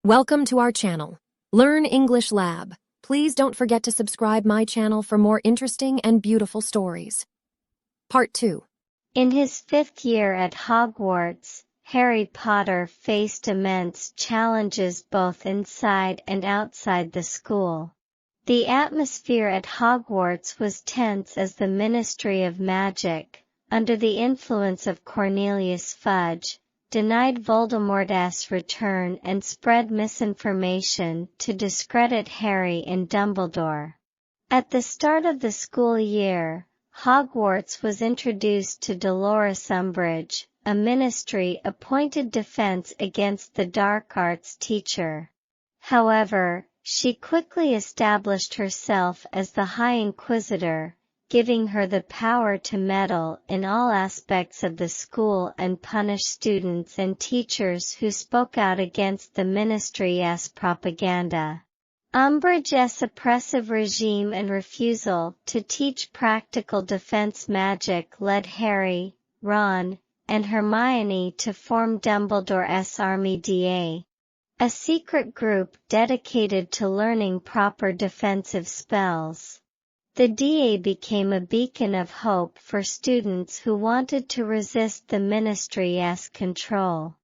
Welcome to our channel, Learn English Lab. Please don't forget to subscribe my channel for more interesting and beautiful stories. Part 2. In his 5th year at Hogwarts, Harry Potter faced immense challenges both inside and outside the school. The atmosphere at Hogwarts was tense as the Ministry of Magic, under the influence of Cornelius Fudge, denied Voldemort's return and spread misinformation to discredit Harry and Dumbledore. At the start of the school year, Hogwarts was introduced to Dolores Umbridge, a Ministry-appointed defense against the dark arts teacher. However, she quickly established herself as the High Inquisitor, giving her the power to meddle in all aspects of the school and punish students and teachers who spoke out against the Ministry's propaganda. Umbridge's oppressive regime and refusal to teach practical defense magic led Harry, Ron, and Hermione to form Dumbledore's Army DA, a secret group dedicated to learning proper defensive spells. The DA became a beacon of hope for students who wanted to resist the Ministry's control.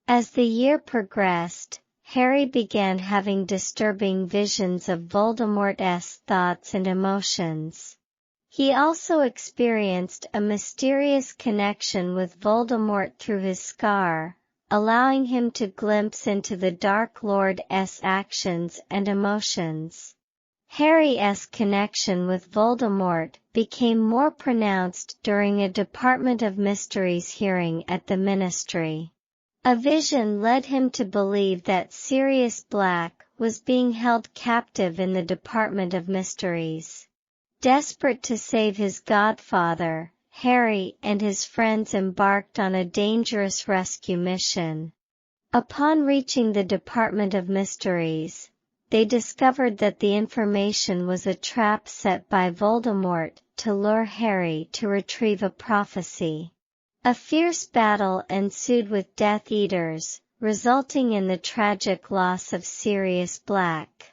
As the year progressed, Harry began having disturbing visions of Voldemort's thoughts and emotions. He also experienced a mysterious connection with Voldemort through his scar, allowing him to glimpse into the Dark Lord's actions and emotions. Harry's connection with Voldemort became more pronounced during a Department of Mysteries hearing at the Ministry. A vision led him to believe that Sirius Black was being held captive in the Department of Mysteries. Desperate to save his godfather, Harry and his friends embarked on a dangerous rescue mission. Upon reaching the Department of Mysteries, they discovered that the information was a trap set by Voldemort to lure Harry to retrieve a prophecy. A fierce battle ensued with Death Eaters, resulting in the tragic loss of Sirius Black.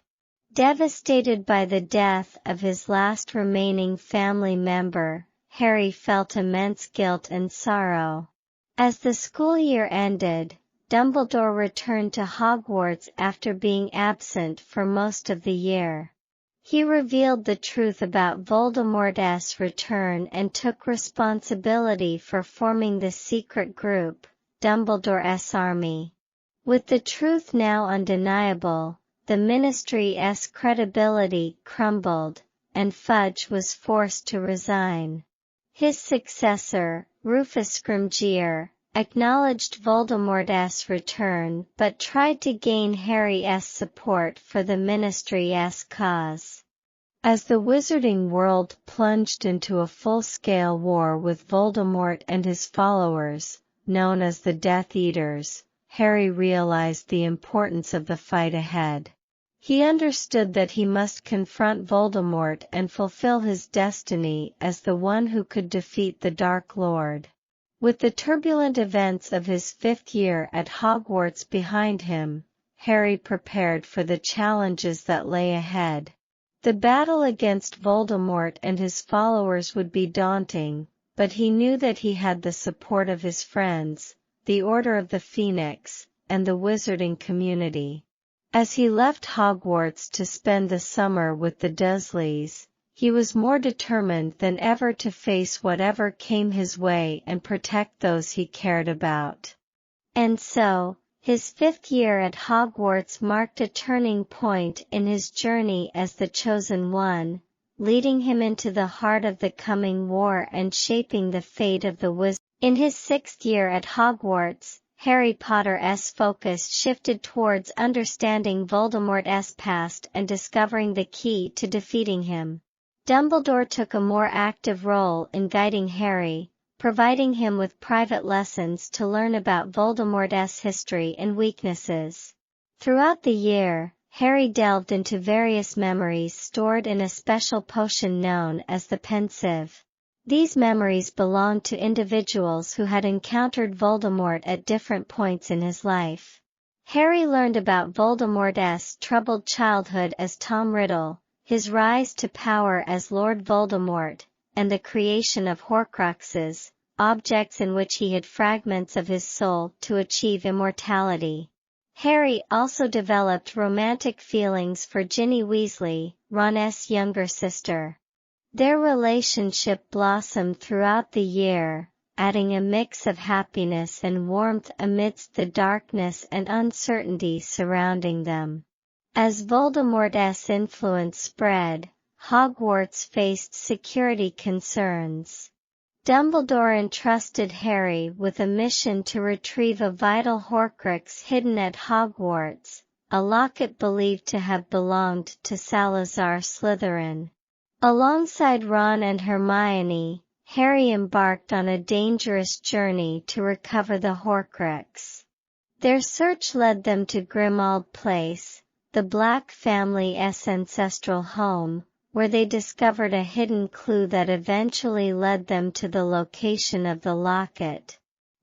Devastated by the death of his last remaining family member, Harry felt immense guilt and sorrow. As the school year ended, Dumbledore returned to Hogwarts after being absent for most of the year. He revealed the truth about Voldemort's return and took responsibility for forming the secret group, Dumbledore's Army. With the truth now undeniable, the Ministry's credibility crumbled, and Fudge was forced to resign. His successor, Rufus Scrimgeour, acknowledged Voldemort's return but tried to gain Harry's support for the Ministry's cause. As the wizarding world plunged into a full-scale war with Voldemort and his followers, known as the Death Eaters, Harry realized the importance of the fight ahead. He understood that he must confront Voldemort and fulfill his destiny as the one who could defeat the Dark Lord. With the turbulent events of his 5th year at Hogwarts behind him, Harry prepared for the challenges that lay ahead. The battle against Voldemort and his followers would be daunting, but he knew that he had the support of his friends, the Order of the Phoenix, and the wizarding community. As he left Hogwarts to spend the summer with the Dursleys, he was more determined than ever to face whatever came his way and protect those he cared about. And so, his 5th year at Hogwarts marked a turning point in his journey as the Chosen One, leading him into the heart of the coming war and shaping the fate of the wizard. In his 6th year at Hogwarts, Harry Potter's focus shifted towards understanding Voldemort's past and discovering the key to defeating him. Dumbledore took a more active role in guiding Harry, providing him with private lessons to learn about Voldemort's history and weaknesses. Throughout the year, Harry delved into various memories stored in a special potion known as the Pensieve. These memories belonged to individuals who had encountered Voldemort at different points in his life. Harry learned about Voldemort's troubled childhood as Tom Riddle, his rise to power as Lord Voldemort, and the creation of Horcruxes, objects in which he hid fragments of his soul to achieve immortality. Harry also developed romantic feelings for Ginny Weasley, Ron's younger sister. Their relationship blossomed throughout the year, adding a mix of happiness and warmth amidst the darkness and uncertainty surrounding them. As Voldemort's influence spread, Hogwarts faced security concerns. Dumbledore entrusted Harry with a mission to retrieve a vital Horcrux hidden at Hogwarts, a locket believed to have belonged to Salazar Slytherin. Alongside Ron and Hermione, Harry embarked on a dangerous journey to recover the Horcrux. Their search led them to Grimmauld Place, the Black family's ancestral home, where they discovered a hidden clue that eventually led them to the location of the locket.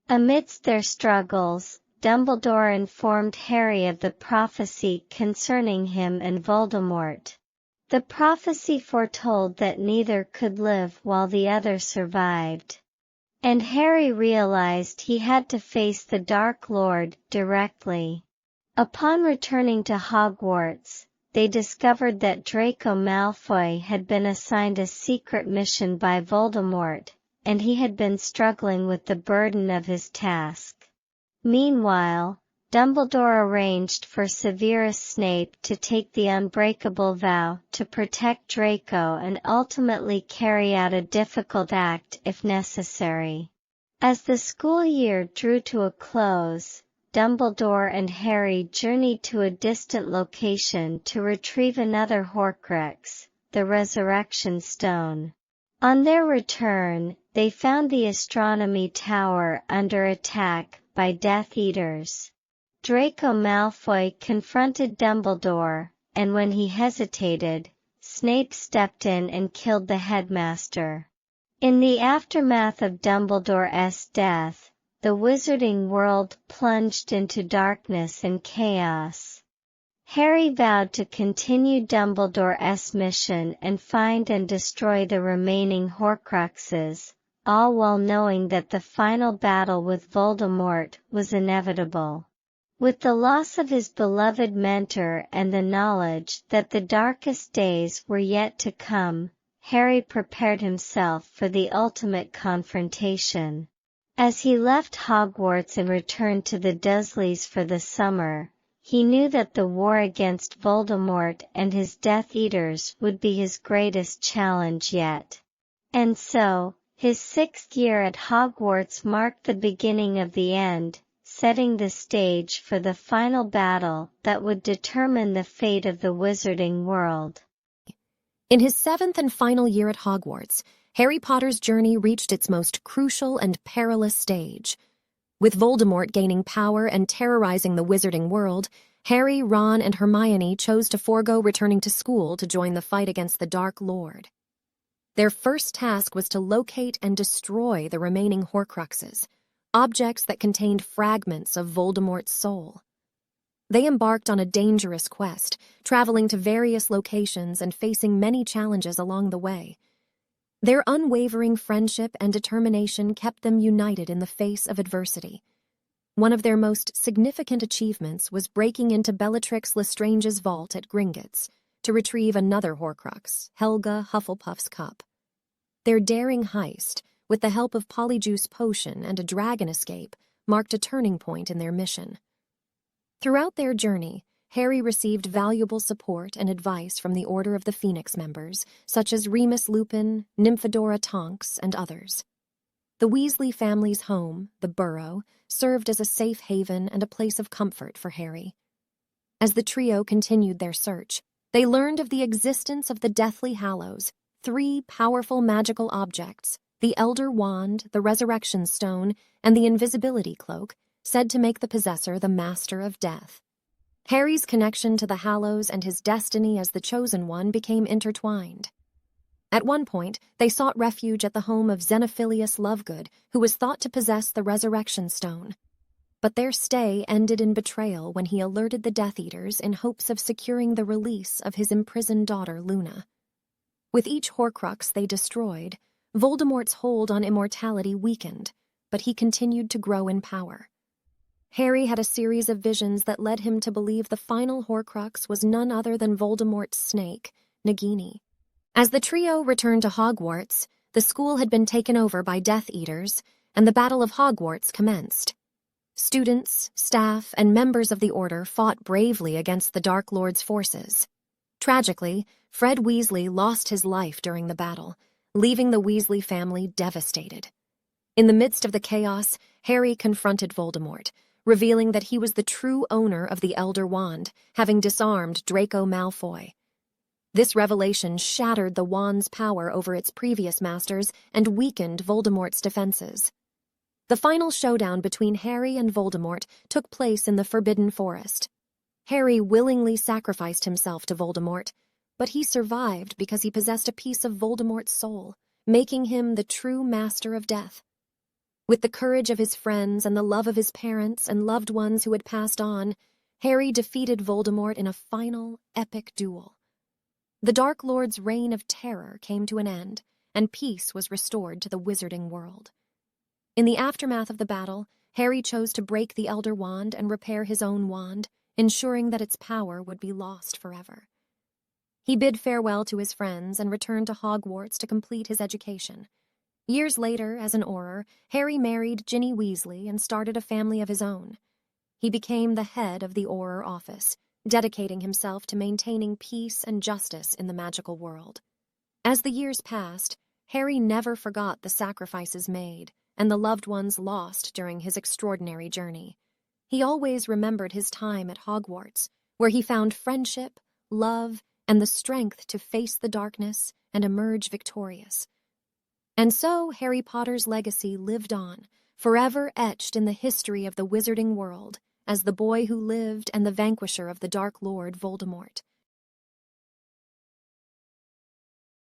Amidst their struggles, Dumbledore informed Harry of the prophecy concerning him and Voldemort. The prophecy foretold that neither could live while the other survived. And Harry realized he had to face the Dark Lord directly. Upon returning to Hogwarts, they discovered that Draco Malfoy had been assigned a secret mission by Voldemort, and he had been struggling with the burden of his task. Meanwhile, Dumbledore arranged for Severus Snape to take the unbreakable vow to protect Draco and ultimately carry out a difficult act if necessary. As the school year drew to a close, Dumbledore and Harry journeyed to a distant location to retrieve another Horcrux, the Resurrection Stone. On their return, they found the Astronomy Tower under attack by Death Eaters. Draco Malfoy confronted Dumbledore, and when he hesitated, Snape stepped in and killed the headmaster. In the aftermath of Dumbledore's death, the wizarding world plunged into darkness and chaos. Harry vowed to continue Dumbledore's mission and find and destroy the remaining Horcruxes, all while knowing that the final battle with Voldemort was inevitable. With the loss of his beloved mentor and the knowledge that the darkest days were yet to come, Harry prepared himself for the ultimate confrontation. As he left Hogwarts and returned to the Dursleys for the summer, he knew that the war against Voldemort and his Death Eaters would be his greatest challenge yet. And so, his 6th year at Hogwarts marked the beginning of the end, setting the stage for the final battle that would determine the fate of the wizarding world. In his 7th and final year at Hogwarts, Harry Potter's journey reached its most crucial and perilous stage. With Voldemort gaining power and terrorizing the wizarding world, Harry, Ron, and Hermione chose to forego returning to school to join the fight against the Dark Lord. Their first task was to locate and destroy the remaining Horcruxes, objects that contained fragments of Voldemort's soul. They embarked on a dangerous quest, traveling to various locations and facing many challenges along the way. Their unwavering friendship and determination kept them united in the face of adversity. One of their most significant achievements was breaking into Bellatrix Lestrange's vault at Gringotts to retrieve another Horcrux, Helga Hufflepuff's cup. Their daring heist, with the help of Polyjuice Potion and a dragon escape, marked a turning point in their mission. Throughout their journey, Harry received valuable support and advice from the Order of the Phoenix members, such as Remus Lupin, Nymphadora Tonks, and others. The Weasley family's home, the Burrow, served as a safe haven and a place of comfort for Harry. As the trio continued their search, they learned of the existence of the Deathly Hallows, 3 powerful magical objects, the Elder Wand, the Resurrection Stone, and the Invisibility Cloak, said to make the possessor the Master of Death. Harry's connection to the Hallows and his destiny as the Chosen One became intertwined. At one point, they sought refuge at the home of Xenophilius Lovegood, who was thought to possess the Resurrection Stone. but their stay ended in betrayal when he alerted the Death Eaters in hopes of securing the release of his imprisoned daughter, Luna. With each Horcrux they destroyed, Voldemort's hold on immortality weakened, but he continued to grow in power. Harry had a series of visions that led him to believe the final Horcrux was none other than Voldemort's snake, Nagini. As the trio returned to Hogwarts, the school had been taken over by Death Eaters, and the Battle of Hogwarts commenced. Students, staff, and members of the Order fought bravely against the Dark Lord's forces. Tragically, Fred Weasley lost his life during the battle, leaving the Weasley family devastated. In the midst of the chaos, Harry confronted Voldemort, revealing that he was the true owner of the Elder Wand, having disarmed Draco Malfoy. This revelation shattered the wand's power over its previous masters and weakened Voldemort's defenses. The final showdown between Harry and Voldemort took place in the Forbidden Forest. Harry willingly sacrificed himself to Voldemort, but he survived because he possessed a piece of Voldemort's soul, making him the true master of death. With the courage of his friends and the love of his parents and loved ones who had passed on, Harry defeated Voldemort in a final, epic duel. The Dark Lord's reign of terror came to an end, and peace was restored to the wizarding world. In the aftermath of the battle, Harry chose to break the Elder Wand and repair his own wand, ensuring that its power would be lost forever. He bid farewell to his friends and returned to Hogwarts to complete his education. Years later, as an Auror, Harry married Ginny Weasley and started a family of his own. He became the head of the Auror office, dedicating himself to maintaining peace and justice in the magical world. As the years passed, Harry never forgot the sacrifices made and the loved ones lost during his extraordinary journey. He always remembered his time at Hogwarts, where he found friendship, love, and the strength to face the darkness and emerge victorious. And so Harry Potter's legacy lived on, forever etched in the history of the wizarding world, as the boy who lived and the vanquisher of the Dark Lord Voldemort.